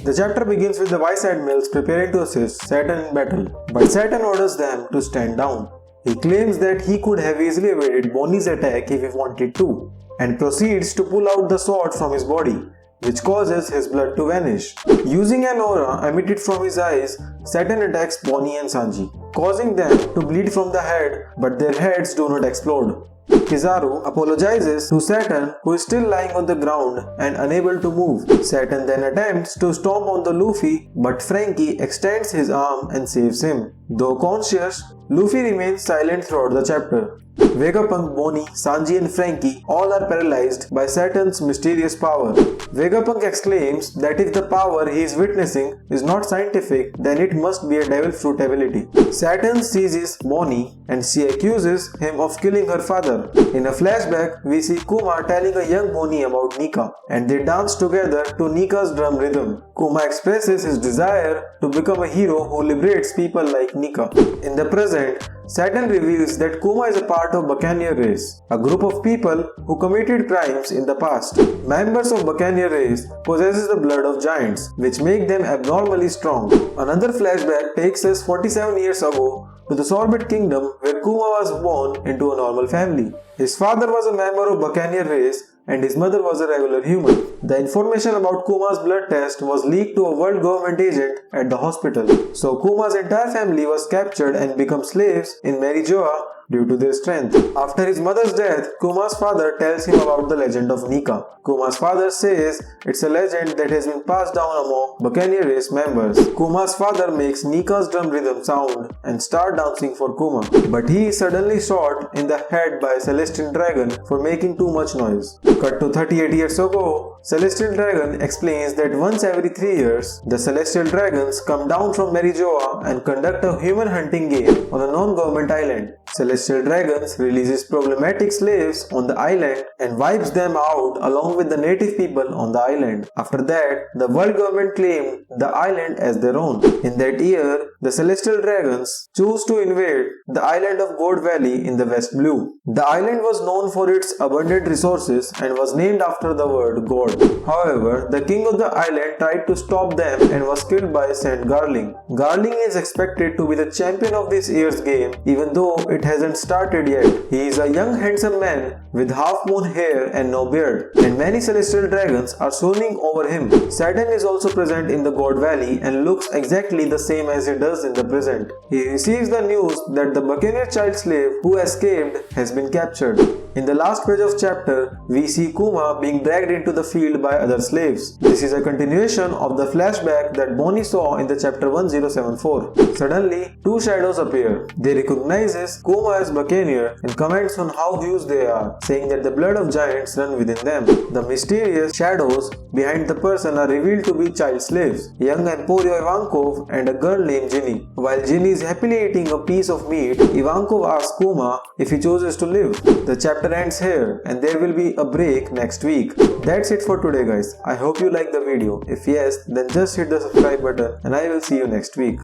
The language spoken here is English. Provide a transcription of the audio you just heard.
The chapter begins with the vice admirals preparing to assist Saturn in battle, but Saturn orders them to stand down. He claims that he could have easily evaded Bonnie's attack if he wanted to, and proceeds to pull out the sword from his body, which causes his blood to vanish. Using an aura emitted from his eyes, Saturn attacks Bonnie and Sanji, causing them to bleed from the head, but their heads do not explode. Kizaru apologizes to Saturn, who is still lying on the ground and unable to move. Saturn then attempts to stomp on the Luffy, but Frankie extends his arm and saves him. Though conscious, Luffy remains silent throughout the chapter. Vegapunk, Bonnie, Sanji and Frankie all are paralyzed by Saturn's mysterious power. Vegapunk exclaims that if the power he is witnessing is not scientific, then it must be a devil fruit ability. Saturn seizes Bonnie and she accuses him of killing her father. In a flashback, we see Kuma telling a young Bonnie about Nika, and they dance together to Nika's drum rhythm. Kuma expresses his desire to become a hero who liberates people like Nika. In the present, Saturn reveals that Kuma is a part of Buccaneer race, a group of people who committed crimes in the past. Members of Buccaneer race possesses the blood of giants, which make them abnormally strong. Another flashback takes us 47 years ago to the Sorbet Kingdom, where Kuma was born into a normal family. His father was a member of Buccaneer race and his mother was a regular human. The information about Kuma's blood test was leaked to a world government agent at the hospital. So Kuma's entire family was captured and become slaves in Marijoa due to their strength. After his mother's death, Kuma's father tells him about the legend of Nika. Kuma's father says it's a legend that has been passed down among Buccaneer race members. Kuma's father makes Nika's drum rhythm sound and start dancing for Kuma, but he is suddenly shot in the head by a Celestial Dragon for making too much noise. Cut to 38 years ago, Celestial Dragon explains that once every 3 years, the Celestial Dragons come down from Marijoa and conduct a human hunting game on a non-government island. Celestial Dragons releases problematic slaves on the island and wipes them out along with the native people on the island. After that, the world government claimed the island as their own. In that year, the Celestial Dragons choose to invade the island of God Valley in the West Blue. The island was known for its abundant resources and was named after the word God. However, the king of the island tried to stop them and was killed by Saint Garling. Garling is expected to be the champion of this year's game, even though it hasn't started yet. He is a young handsome man with half-moon hair and no beard, and many celestial dragons are swooning over him. Saturn is also present in the God Valley and looks exactly the same as he does in the present. He receives the news that the Buccaneer child slave who escaped has been captured. In the last page of chapter, we see Kuma being dragged into the field by other slaves. This is a continuation of the flashback that Bonnie saw in the chapter 1074. Suddenly, two shadows appear. They recognizes Kuma as Buccaneer and comments on how huge they are, saying that the blood of giants run within them. The mysterious shadows behind the person are revealed to be child slaves, young Emporio Ivankov and a girl named Ginny. While Ginny is happily eating a piece of meat, Ivankov asks Kuma if he chooses to live. The chapter ends here and there will be a break next week. That's it for today guys. I hope you liked the video. If yes, then just hit the subscribe button and I will see you next week.